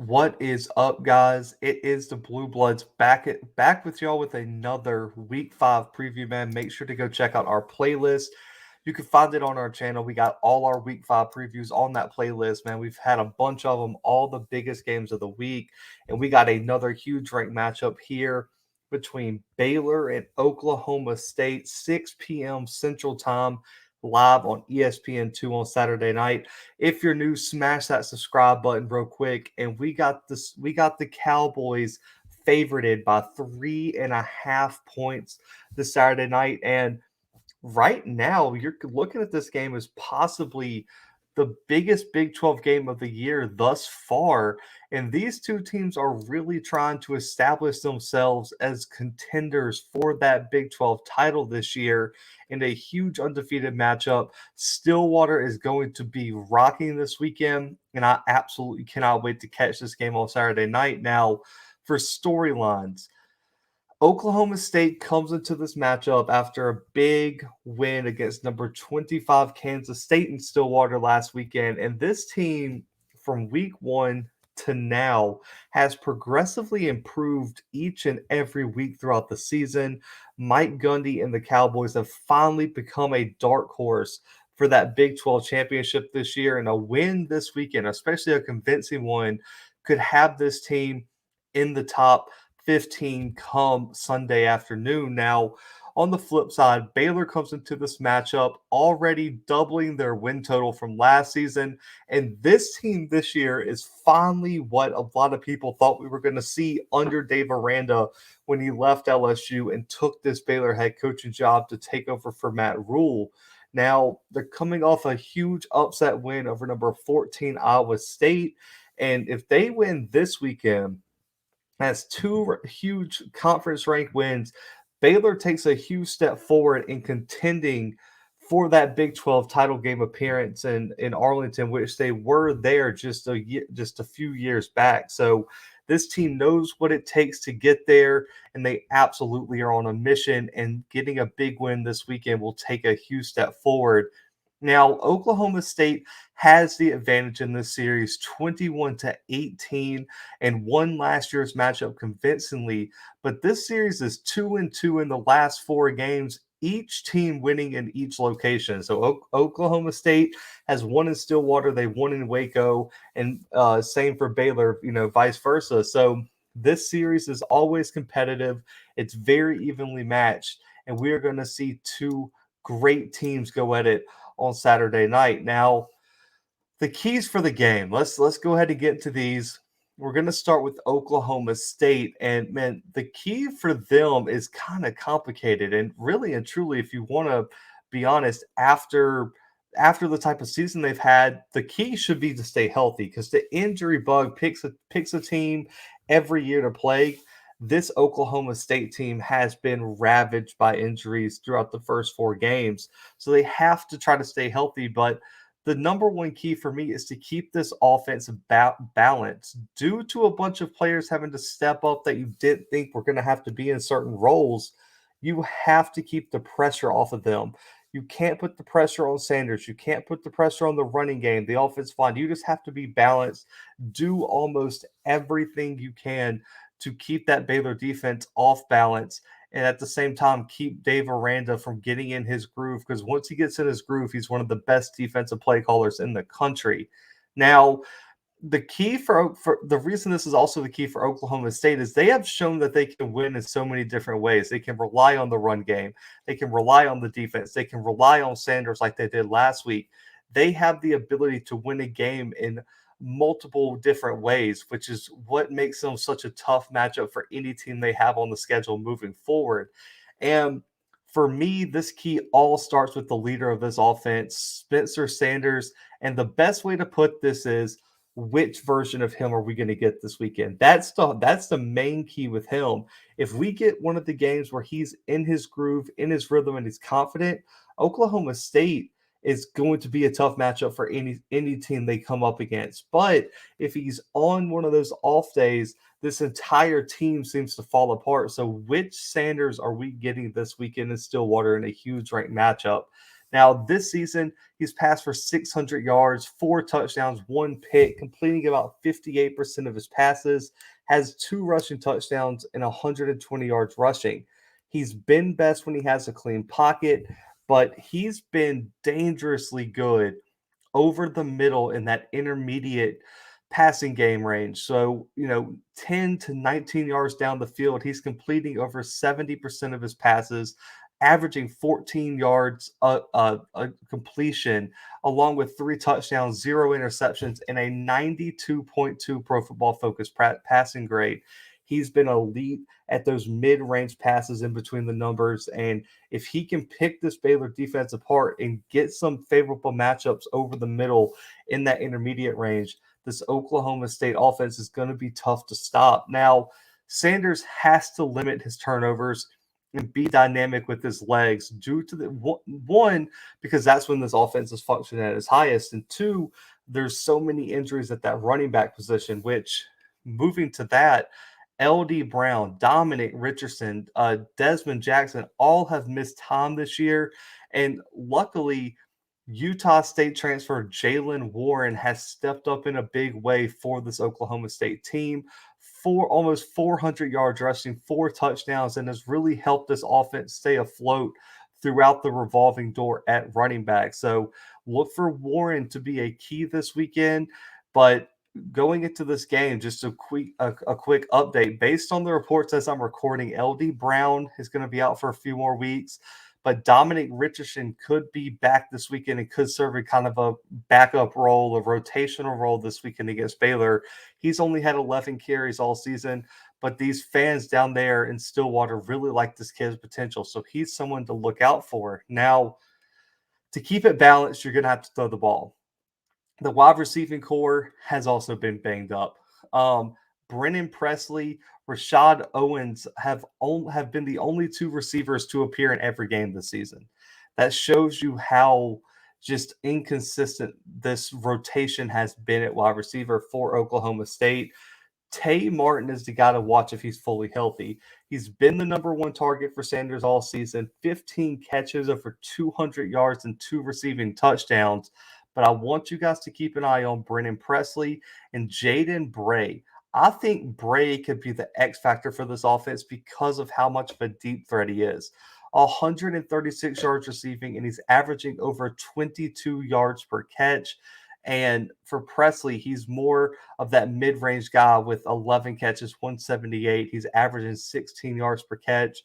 What is up, guys? It is the Bluebloods back with y'all with another Week 5 preview, man. Make sure to go check out our playlist. You can find it on our channel. We got all our Week 5 previews on that playlist, man. We've had a bunch of them, all the biggest games of the week, and we got another huge ranked matchup here between Baylor and Oklahoma State, 6 p.m. Central Time, live on ESPN2 on Saturday night. If you're new, smash that subscribe button real quick. And we got the Cowboys favorited by 3.5 points this Saturday night. And right now, you're looking at this game as possibly the biggest Big 12 game of the year thus far. And these two teams are really trying to establish themselves as contenders for that Big 12 title this year in a huge undefeated matchup. Stillwater is going to be rocking this weekend, and I absolutely cannot wait to catch this game on Saturday night. Now, for storylines, Oklahoma State comes into this matchup after a big win against number 25 Kansas State in Stillwater last weekend. And this team, from week 1 to now, has progressively improved each and every week throughout the season. Mike Gundy and the Cowboys have finally become a dark horse for that Big 12 championship this year. And a win this weekend, especially a convincing one, could have this team in the top 15 come Sunday afternoon. Now, on the flip side, Baylor comes into this matchup already doubling their win total from last season. And this team this year is finally what a lot of people thought we were going to see under Dave Aranda when he left LSU and took this Baylor head coaching job to take over for Matt Rule. Now, they're coming off a huge upset win over number 14 Iowa State. And if they win this weekend, has two huge conference ranked wins. Baylor takes a huge step forward in contending for that Big 12 title game appearance in Arlington, which they were there just a few years back. So this team knows what it takes to get there, and they absolutely are on a mission. And getting a big win this weekend will take a huge step forward. Now, Oklahoma State has the advantage in this series 21-18 and won last year's matchup convincingly. But this series is 2-2 in the last 4 games, each team winning in each location. So Oklahoma State has won in Stillwater, they won in Waco, and same for Baylor, vice versa. So this series is always competitive. It's very evenly matched, and we are going to see two great teams go at it on Saturday night. Now, the keys for the game. Let's go ahead and get into these. We're going to start with Oklahoma State, and man, the key for them is kind of complicated. And really and truly, if you want to be honest, after the type of season they've had, the key should be to stay healthy because the injury bug picks a team every year to play. This Oklahoma State team has been ravaged by injuries throughout the first 4 games, so they have to try to stay healthy. But the number one key for me is to keep this offense balance due to a bunch of players having to step up that you didn't think were going to have to be in certain roles. You have to keep the pressure off of them. You can't put the pressure on Sanders. You can't put the pressure on the running game, the offensive line. You just have to be balanced. Do almost everything you can to keep that Baylor defense off balance, and at the same time keep Dave Aranda from getting in his groove, because once he gets in his groove, he's one of the best defensive play callers in the country. Now, the key for the reason this is also the key for Oklahoma State is they have shown that they can win in so many different ways. They can rely on the run game. They can rely on the defense. They can rely on Sanders like they did last week. They have the ability to win a game in multiple different ways, which is what makes them such a tough matchup for any team they have on the schedule moving forward. And for me, this key all starts with the leader of this offense, Spencer Sanders. And the best way to put this is, which version of him are we going to get this weekend? That's the main key with him. If we get one of the games where he's in his groove, in his rhythm, and he's confident, Oklahoma State is going to be a tough matchup for any team they come up against. But if he's on one of those off days, this entire team seems to fall apart. So which Sanders are we getting this weekend in Stillwater in a huge ranked matchup? Now, this season, he's passed for 600 yards, 4 touchdowns, 1 pick, completing about 58% of his passes, has 2 rushing touchdowns, and 120 yards rushing. He's been best when he has a clean pocket, but he's been dangerously good over the middle in that intermediate passing game range. So, 10 to 19 yards down the field, he's completing over 70% of his passes, averaging 14 yards a completion, along with 3 touchdowns, 0 interceptions, and a 92.2 Pro Football Focus passing grade. He's been elite at those mid-range passes in between the numbers, and if he can pick this Baylor defense apart and get some favorable matchups over the middle in that intermediate range, this Oklahoma State offense is going to be tough to stop. Now, Sanders has to limit his turnovers and be dynamic with his legs due to the one, because that's when this offense is functioning at its highest, and two, there's so many injuries at that running back position, which moving to that, LD Brown, Dominic Richardson, Desmond Jackson all have missed time this year. And luckily, Utah State transfer Jalen Warren has stepped up in a big way for this Oklahoma State team. Almost 400 yards rushing, 4 touchdowns, and has really helped this offense stay afloat throughout the revolving door at running back. So look for Warren to be a key this weekend. But going into this game, just a quick update. Based on the reports as I'm recording, LD Brown is going to be out for a few more weeks, but Dominic Richardson could be back this weekend and could serve a kind of a backup role, a rotational role this weekend against Baylor. He's only had 11 carries all season, but these fans down there in Stillwater really like this kid's potential, so he's someone to look out for. Now, to keep it balanced, you're going to have to throw the ball. The wide receiving core has also been banged up. Brennan Presley, Rashad Owens have been the only 2 receivers to appear in every game this season. That shows you how just inconsistent this rotation has been at wide receiver for Oklahoma State. Tay Martin is the guy to watch if he's fully healthy. He's been the number 1 target for Sanders all season, 15 catches, over 200 yards, and 2 receiving touchdowns. But I want you guys to keep an eye on Brennan Presley and Jaden Bray. I think Bray could be the X factor for this offense because of how much of a deep threat he is. 136 yards receiving, and he's averaging over 22 yards per catch. And for Presley, he's more of that mid-range guy with 11 catches, 178. He's averaging 16 yards per catch.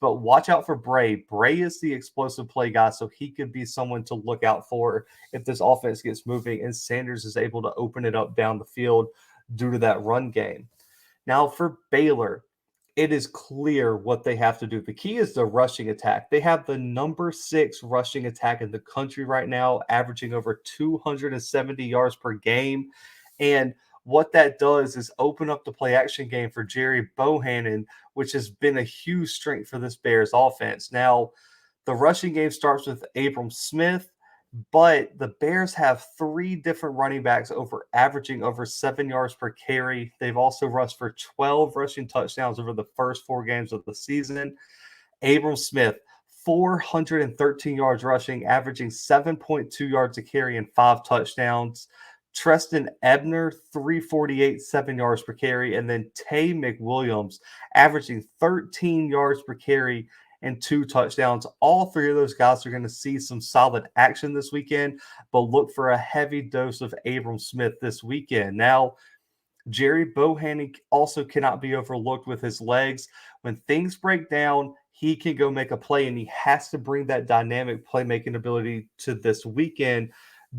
But watch out for Bray. Bray is the explosive play guy, so he could be someone to look out for if this offense gets moving and Sanders is able to open it up down the field due to that run game. Now for Baylor, it is clear what they have to do. The key is the rushing attack. They have the number 6 rushing attack in the country right now, averaging over 270 yards per game. And what that does is open up the play action game for Jerry Bohannon, which has been a huge strength for this Bears offense. Now, the rushing game starts with Abram Smith, but the Bears have 3 different running backs averaging over 7 yards per carry. They've also rushed for 12 rushing touchdowns over the first 4 games of the season. Abram Smith, 413 yards rushing, averaging 7.2 yards a carry and 5 touchdowns. Treston Ebner, 348, 7 yards per carry. And then Tay McWilliams, averaging 13 yards per carry and 2 touchdowns. All 3 of those guys are going to see some solid action this weekend, but look for a heavy dose of Abram Smith this weekend. Now, Jerry Bohannon also cannot be overlooked with his legs. When things break down, he can go make a play, and he has to bring that dynamic playmaking ability to this weekend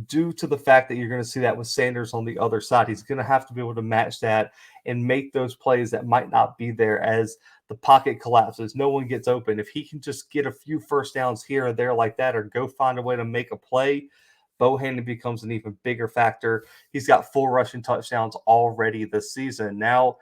due to the fact that you're going to see that with Sanders on the other side. He's going to have to be able to match that and make those plays that might not be there as the pocket collapses. No one gets open. If he can just get a few first downs here or there like that, or go find a way to make a play, Bohannon becomes an even bigger factor. He's got 4 rushing touchdowns already this season. Now,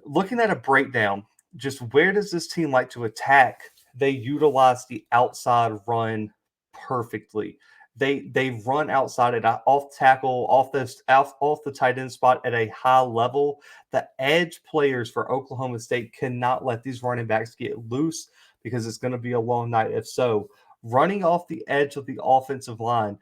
looking at a breakdown, just where does this team like to attack? They utilize the outside run perfectly. They run outside at off tackle, off the tight end spot at a high level. The edge players for Oklahoma State cannot let these running backs get loose because it's going to be a long night if so. running off the edge of the offensive line.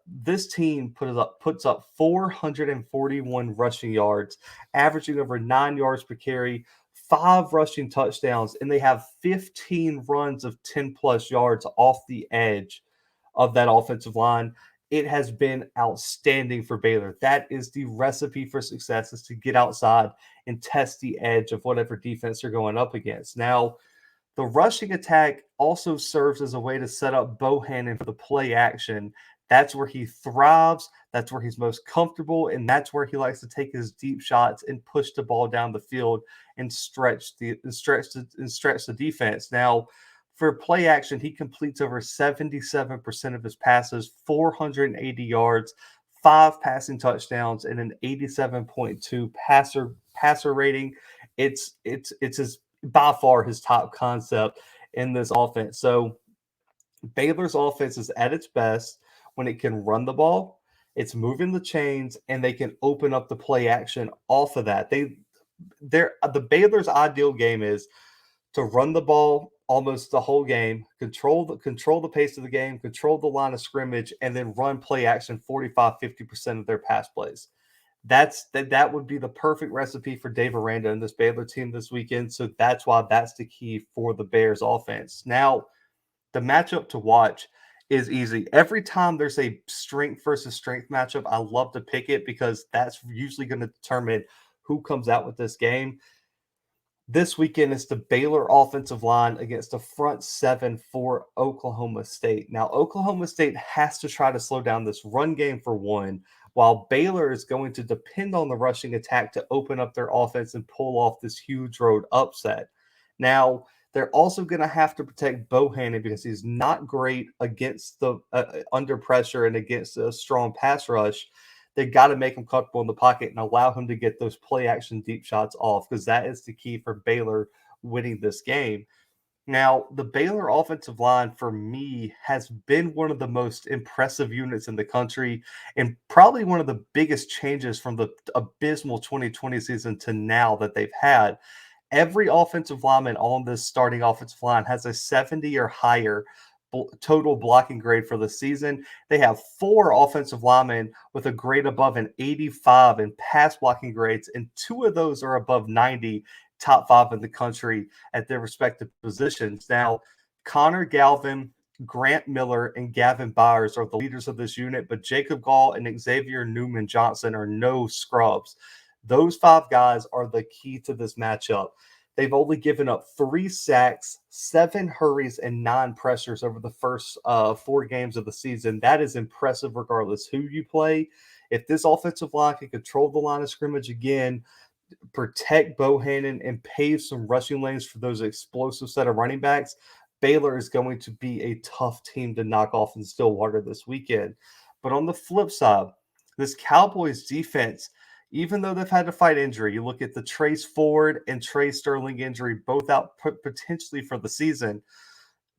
This team puts up 441 rushing yards, averaging over 9 yards per carry, 5 rushing touchdowns, and they have 15 runs of 10 plus yards off the edge of that offensive line. It has been outstanding for Baylor. That is the recipe for success, is to get outside and test the edge of whatever defense they're going up against. Now, the rushing attack also serves as a way to set up Bohannon for the play action. That's where he thrives. That's where he's most comfortable, and that's where he likes to take his deep shots and push the ball down the field and stretch the defense. Now, for play action, he completes over 77% of his passes, 480 yards, 5 passing touchdowns, and an 87.2 passer rating. It's his by far his top concept in this offense. So Baylor's offense is at its best when it can run the ball, it's moving the chains, and they can open up the play action off of that. The Baylor's ideal game is to run the ball almost the whole game, control the pace of the game, control the line of scrimmage, and then run play action 45-50% of their pass plays. That would be the perfect recipe for Dave Aranda and this Baylor team this weekend. So that's why that's the key for the Bears offense. Now, the matchup to watch is easy. Every time there's a strength versus strength matchup, I love to pick it because that's usually going to determine who comes out with this game. This weekend is the Baylor offensive line against the front seven for Oklahoma State. Now, Oklahoma State has to try to slow down this run game for one, while Baylor is going to depend on the rushing attack to open up their offense and pull off this huge road upset. Now, they're also going to have to protect Bohannon because he's not great against the under pressure and against a strong pass rush. They got to make him comfortable in the pocket and allow him to get those play action deep shots off, because that is the key for Baylor winning this game. Now, the Baylor offensive line for me has been one of the most impressive units in the country, and probably one of the biggest changes from the abysmal 2020 season to now that they've had. Every offensive lineman on this starting offensive line has a 70 or higher total blocking grade for the season. They have 4 offensive linemen with a grade above an 85 in pass blocking grades, and 2 of those are above 90, top 5 in the country at their respective positions. Now, Connor Galvin, Grant Miller, and Gavin Byers are the leaders of this unit, but Jacob Gall and Xavier Newman Johnson are no scrubs. Those 5 guys are the key to this matchup. They've only given up 3 sacks, 7 hurries, and 9 pressures over the first 4 games of the season. That is impressive regardless who you play. If this offensive line can control the line of scrimmage again, protect Bohannon, and pave some rushing lanes for those explosive set of running backs, Baylor is going to be a tough team to knock off in Stillwater this weekend. But on the flip side, this Cowboys defense, even though they've had to fight injury, you look at the Trace Ford and Trey Sterling injury, both out potentially for the season.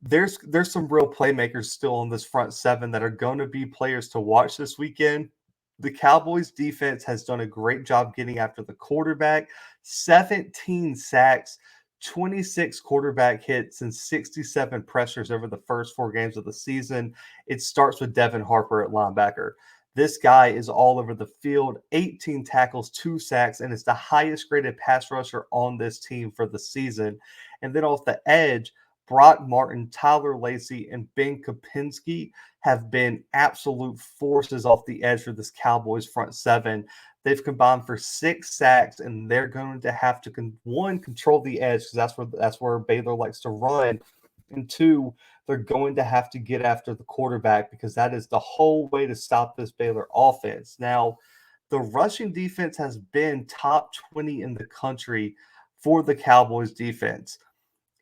There's some real playmakers still on this front seven that are going to be players to watch this weekend. The Cowboys defense has done a great job getting after the quarterback. 17 sacks, 26 quarterback hits, and 67 pressures over the first 4 games of the season. It starts with Devin Harper at linebacker. This guy is all over the field, 18 tackles, 2 sacks, and is the highest graded pass rusher on this team for the season. And then off the edge, Brock Martin, Tyler Lacey, and Ben Kopinski have been absolute forces off the edge for this Cowboys front seven. They've combined for 6 sacks, and they're going to have to control the edge, because that's where Baylor likes to run, and 2, they're going to have to get after the quarterback, because that is the whole way to stop this Baylor offense. Now, the rushing defense has been top 20 in the country for the Cowboys defense.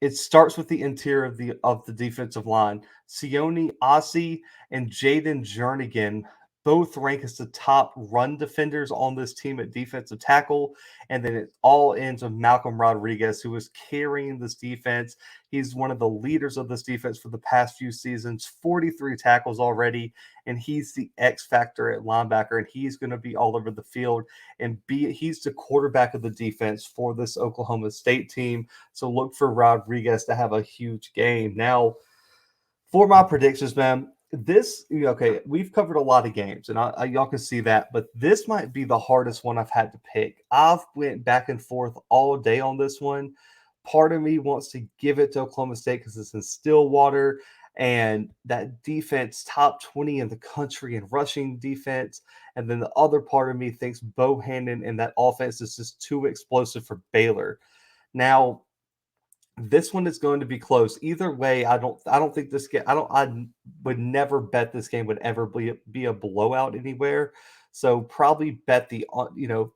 It starts with the interior of the defensive line. Sione Ossie and Jaden Jernigan both rank as the top run defenders on this team at defensive tackle. And then it all ends with Malcolm Rodriguez, who is carrying this defense. He's one of the leaders of this defense for the past few seasons, 43 tackles already, and he's the X factor at linebacker, and he's going to be all over the field, and he's the quarterback of the defense for this Oklahoma State team. So look for Rodriguez to have a huge game. Now, For my predictions, man, okay, we've covered a lot of games, and y'all can see that, but this might be the hardest one I've had to pick. I've went back and forth all day on this one. Part of me wants to give it to Oklahoma State because it's in Stillwater, and that defense top 20 in the country in rushing defense. And then the other part of me thinks Bohannon and that offense is just too explosive for Baylor. Now, this one is going to be close. Either way, I don't think this game I would never bet this game would ever be a blowout anywhere. So probably bet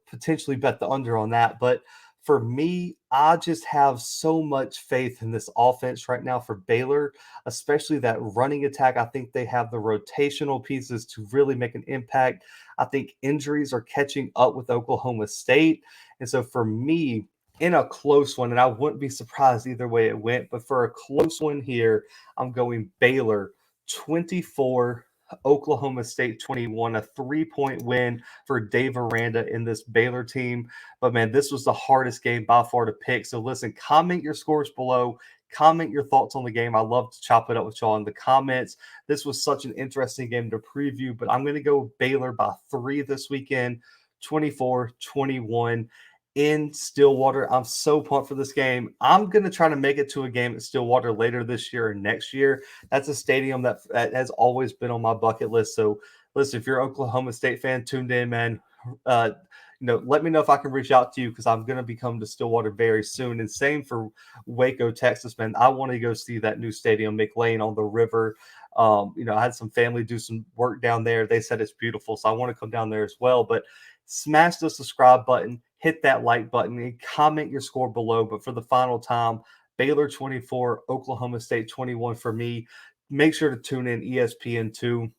potentially bet the under on that. But for me, I just have so much faith in this offense right now for Baylor, especially that running attack. I think they have the rotational pieces to really make an impact. I think injuries are catching up with Oklahoma State. And so for me, in a close one, and I wouldn't be surprised either way it went, but for a close one here, I'm going Baylor 24, Oklahoma State 21, a 3-point win for Dave Aranda in this Baylor team. But man, this was the hardest game by far to pick. So listen, comment your scores below. Comment your thoughts on the game. I love to chop it up with y'all in the comments. This was such an interesting game to preview, but I'm going to go Baylor by 3 this weekend, 24-21 in Stillwater. I'm so pumped for this game. I'm going to try to make it to a game at Stillwater later this year or next year. That's a stadium that has always been on my bucket list. So, listen, if you're an Oklahoma State fan tuned in, man, let me know if I can reach out to you because I'm going to be coming to Stillwater very soon. And same for Waco, Texas, man. I want to go see that new stadium, McLean on the river. I had some family do some work down there. They said it's beautiful, so I want to come down there as well. But smash the subscribe button, hit that like button, and comment your score below. But for the final time, Baylor 24, Oklahoma State 21 for me. Make sure to tune in ESPN2,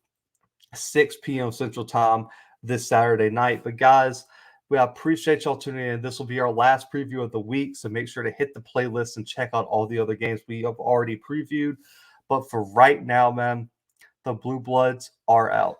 6 p.m. Central Time this Saturday night. But guys, we appreciate y'all tuning in. This will be our last preview of the week, so make sure to hit the playlist and check out all the other games we have already previewed. But for right now, man, the Blue Bloods are out.